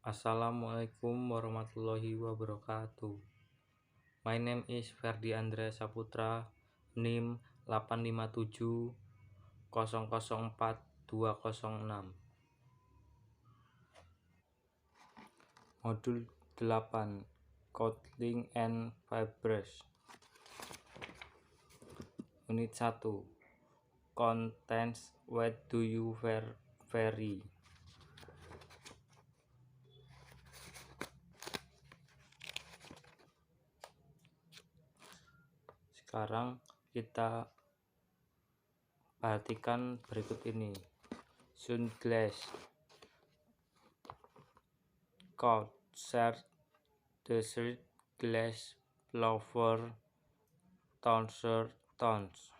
Assalamualaikum warahmatullahi wabarakatuh. My name is Ferdi Andrea Saputra, NIM 857004206. Modul 8 Coupling and Fibres. Unit 1 Contents. What do you vary? Sekarang kita perhatikan berikut ini. Sunglass, coat, shirt, t-shirt, glass, pullover, trouser, tones.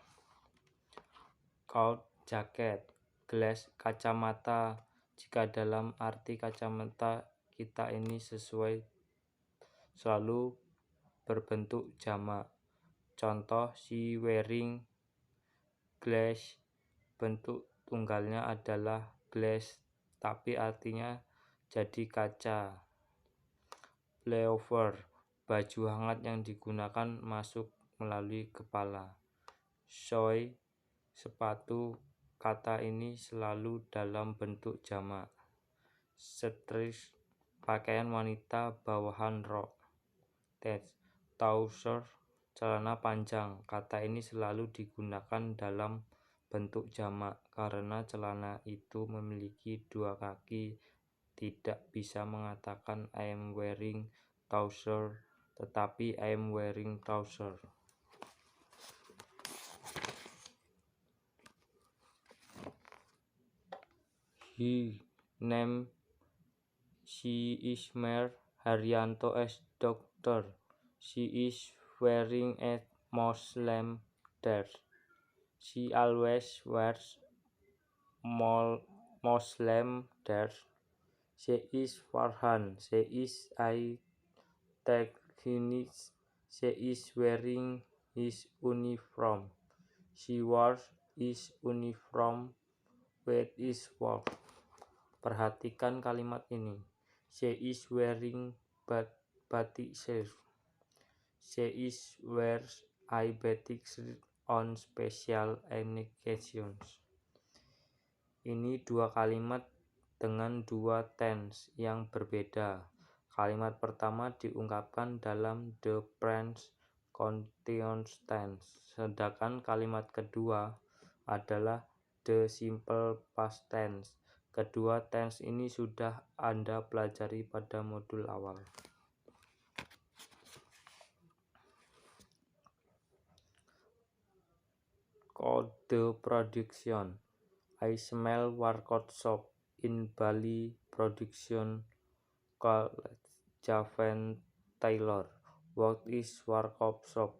Coat, jaket, glass, kacamata. Jika dalam arti kacamata kita ini selalu berbentuk jamak. Contoh, she wearing glass. Bentuk tunggalnya adalah glass, tapi artinya jadi kaca. Pullover, baju hangat yang digunakan masuk melalui kepala. Shoe, sepatu. Kata ini selalu dalam bentuk jamak. Skirt, pakaian wanita bawahan rok. Trouser, celana panjang. Kata ini selalu digunakan dalam bentuk jamak karena celana itu memiliki dua kaki. Tidak bisa mengatakan I am wearing trouser, tetapi I am wearing trouser. He named she is Mer Haryanto as doctor. She is wearing a Muslim dress. She always wears Muslim dress. She is Farhan. She is I technician. She is wearing his uniform. She wears his uniform with his work. Perhatikan kalimat ini. She is wearing batik shirt. She is wears a batik shirt on special occasions. Ini dua kalimat dengan dua tense yang berbeda. Kalimat pertama diungkapkan dalam the present continuous tense, sedangkan kalimat kedua adalah the simple past tense. Kedua tense ini sudah Anda pelajari pada modul awal. Kode production. I smell workshop in Bali production college. Javan Taylor. What is workshop?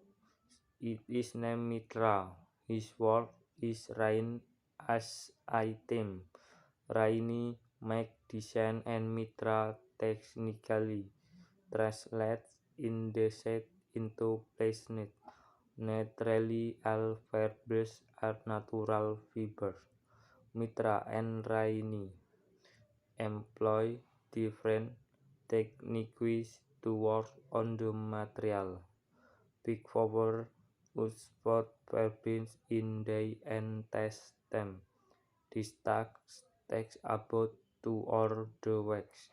It is named Mitra. His work is Rain as item. Raini make design and Mitra technically translate in the set into placement. Naturally, all fibers are natural fibers. Mitra and Raini employ different techniques to work on the material. Big Fiber would spot fibers in day and test them. This task takes about 2 or the weeks.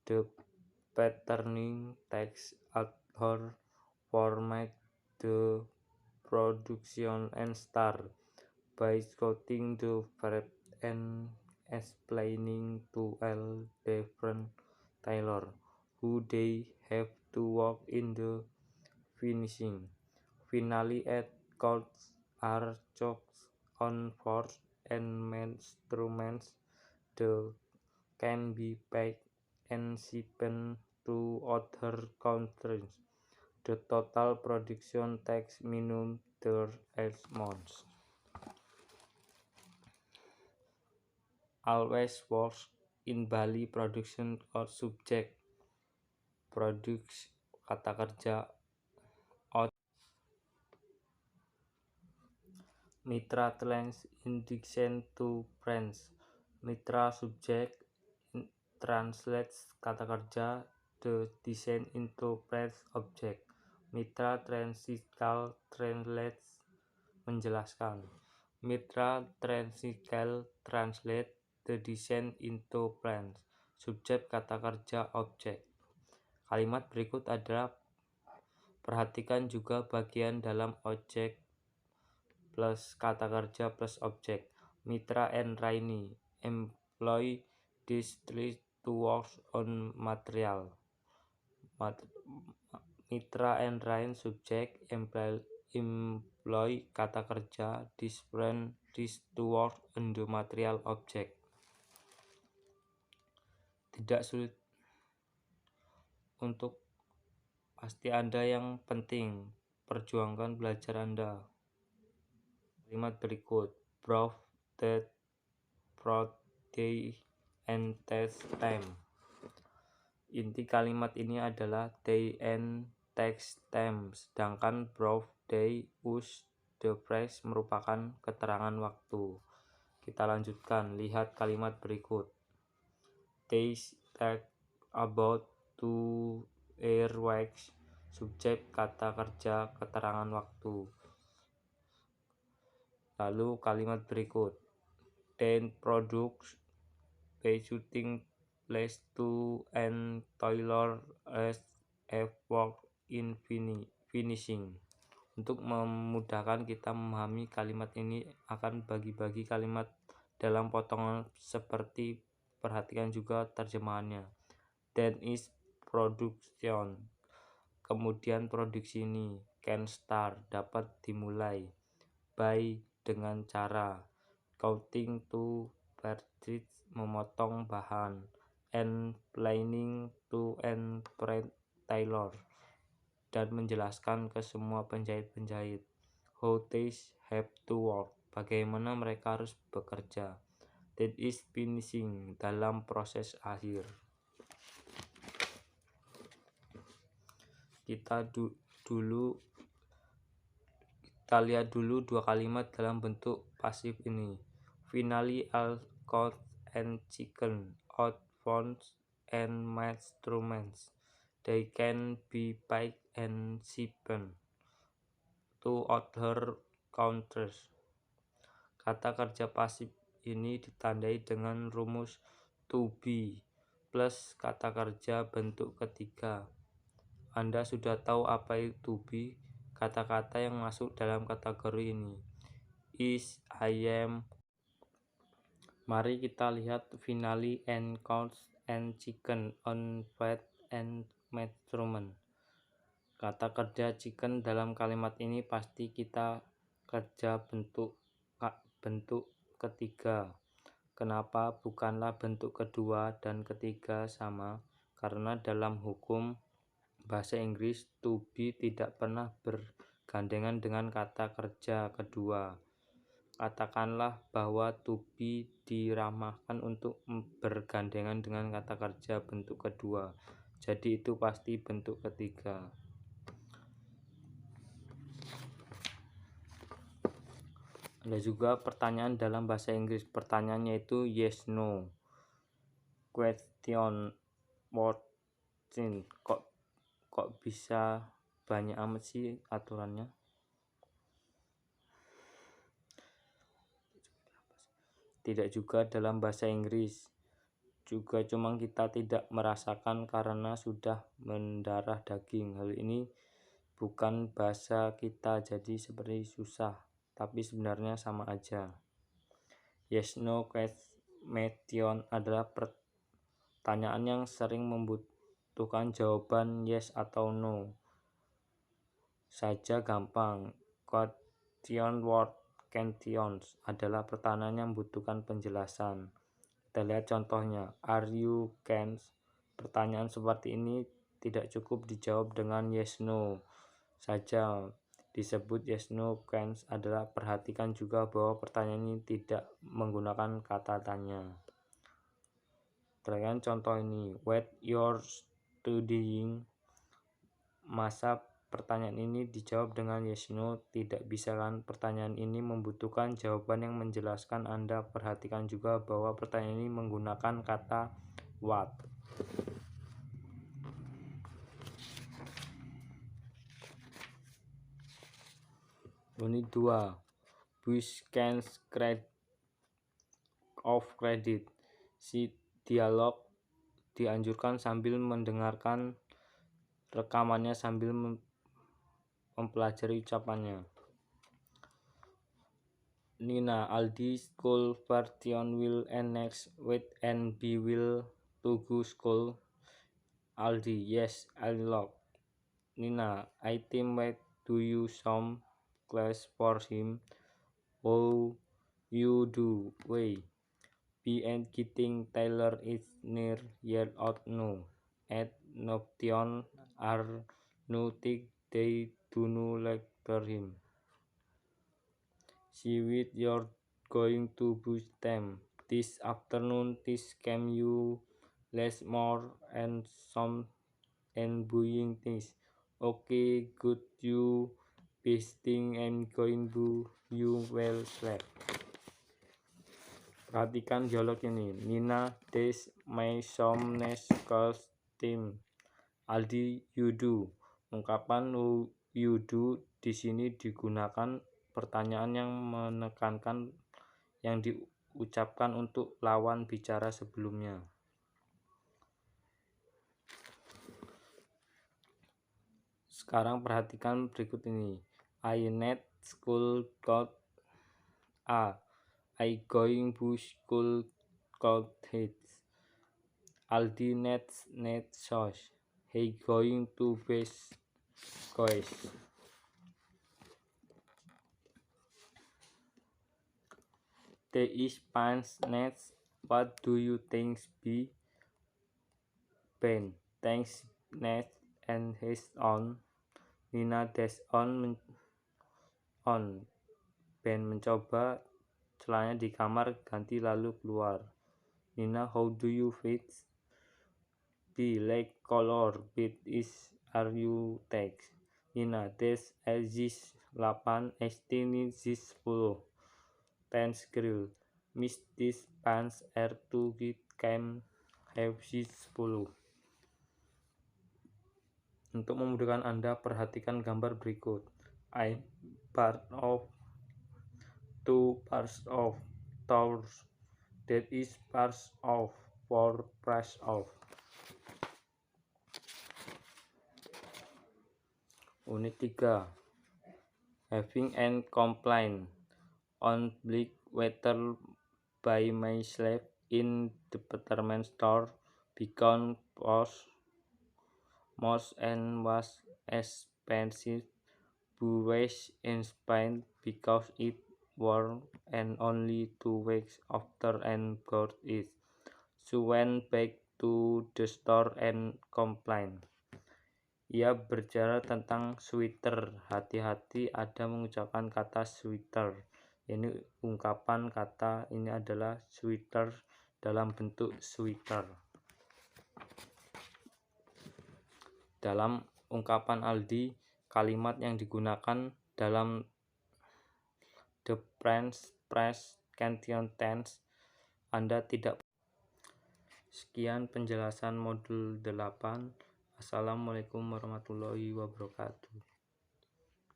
The patterning takes 8 hours. Format the production and start by scouting the fabric and explaining to all different tailors who they have to work in the finishing. Finally, 8 coats are choked on force and instruments that can be packed and shipped to other countries. The total production takes minimum 8 months. Always works in Bali production or subject. Produce kata kerja. Mitra tells indication to friends. Mitra subject translates kata kerja the design into phrase object. Mitra Transical translates menjelaskan. Mitra Transical translate the design into plans. Subjek kata kerja objek. Kalimat berikut adalah perhatikan juga bagian dalam objek plus kata kerja plus objek. Mitra and Raini employ these three to work on material. Mitra and Rain subjek employ kata kerja this to work on the material object. Tidak sulit untuk pasti Anda yang penting. Perjuangkan belajar Anda. Kalimat berikut. Prove that proud day and test time. Inti kalimat ini adalah they and text time, sedangkan prove day use the phrase merupakan keterangan waktu. Kita lanjutkan, lihat kalimat berikut. They talk about 2 weeks, subjek kata kerja keterangan waktu. Lalu kalimat berikut. Then products by shooting place to and Taylor as work in finishing. Untuk memudahkan kita memahami kalimat ini akan bagi-bagi kalimat dalam potongan seperti perhatikan juga terjemahannya. Then is production. Kemudian produksi ini can start dapat dimulai. By dengan cara counting to purchase memotong bahan and planning to and print tailor dan menjelaskan ke semua penjahit-penjahit how they have to work, bagaimana mereka harus bekerja. That is finishing, dalam proses akhir. Kita lihat dulu 2 kalimat dalam bentuk pasif ini. Finally all cows and chicken, out phones and instruments. They can be packed and shipped to other countries. Kata kerja pasif ini ditandai dengan rumus to be plus kata kerja bentuk ketiga. Anda sudah tahu apa itu to be? Kata-kata yang masuk dalam kategori ini is, I am. Mari kita lihat finally and cows and chicken on fat and instrument. Kata kerja chicken dalam kalimat ini pasti kita kerja bentuk ketiga. Kenapa bukanlah bentuk kedua dan ketiga sama? Karena dalam hukum bahasa Inggris to be tidak pernah bergandengan dengan kata kerja kedua. Katakanlah bahwa to be diramahkan untuk bergandengan dengan kata kerja bentuk kedua. Jadi itu pasti bentuk ketiga. Ada juga pertanyaan dalam bahasa Inggris. Pertanyaannya itu yes no. Question word change. Kok bisa banyak amat sih aturannya? Tidak juga dalam bahasa Inggris. Juga cuma kita tidak merasakan karena sudah mendarah daging. Hal ini bukan bahasa kita, jadi seperti susah, tapi sebenarnya sama aja. Yes no question adalah pertanyaan yang sering membutuhkan jawaban yes atau no saja gampang. Question word questions adalah pertanyaan yang membutuhkan penjelasan. Kita lihat contohnya. Are you cans? Pertanyaan seperti ini tidak cukup dijawab dengan yes no saja. Disebut yes no cans adalah perhatikan juga bahwa pertanyaan ini tidak menggunakan kata tanya. Perhatikan contoh ini. What you're studying? Masa pertanyaan ini dijawab dengan yes no? Tidak bisa kan? Pertanyaan ini membutuhkan jawaban yang menjelaskan. Anda perhatikan juga bahwa pertanyaan ini menggunakan kata What? Unit 2. Bush can of credit. Si dialog dianjurkan sambil mendengarkan rekamannya sambil mempelajari ucapannya. Nina, Aldi school version will end next week and be will to go school. Aldi, yes, I love. Nina, I think wait do you some class for him? Oh, you do. Way. Be and getting Taylor is near year out no. At Noption are noting they do not lecture him. See with you're going to boost them. This afternoon this came you less more and some and buying things. Okay, good you pasting and going to you well slept. Perhatikan dialog ini. Nina, this my some nice costume. Aldi, you do. Ungkapan you do di sini digunakan pertanyaan yang menekankan yang diucapkan untuk lawan bicara sebelumnya. Sekarang perhatikan berikut ini. I need school coat. I going to school coat hits. Aldi needs sauce. He going to base cois. There is pants next. What do you think be? Ben. Thanks next and his on. Nina dash on. Ben mencoba celananya di kamar ganti lalu keluar. Nina, how do you fit? B. Like color. Bit is are you text. Nina, this is 8 ST this 10. Pants grill. Miss this pants air to get can have this 10. Untuk memudahkan Anda, perhatikan gambar berikut. I part of 2 parts of tours. That is parts of 4 parts of. Unit 3. Having and complaint on bleak weather by myself in the department store because most and was expensive buys in Spain because it warm and only 2 weeks after and got it. So went back to the store and complained. Ia berbicara tentang sweater. Hati-hati ada mengucapkan kata sweater. Ini ungkapan kata ini adalah sweater dalam bentuk sweater. Dalam ungkapan Aldi, kalimat yang digunakan dalam the French present tense Anda tidak. Sekian penjelasan modul 8. Assalamualaikum warahmatullahi wabarakatuh.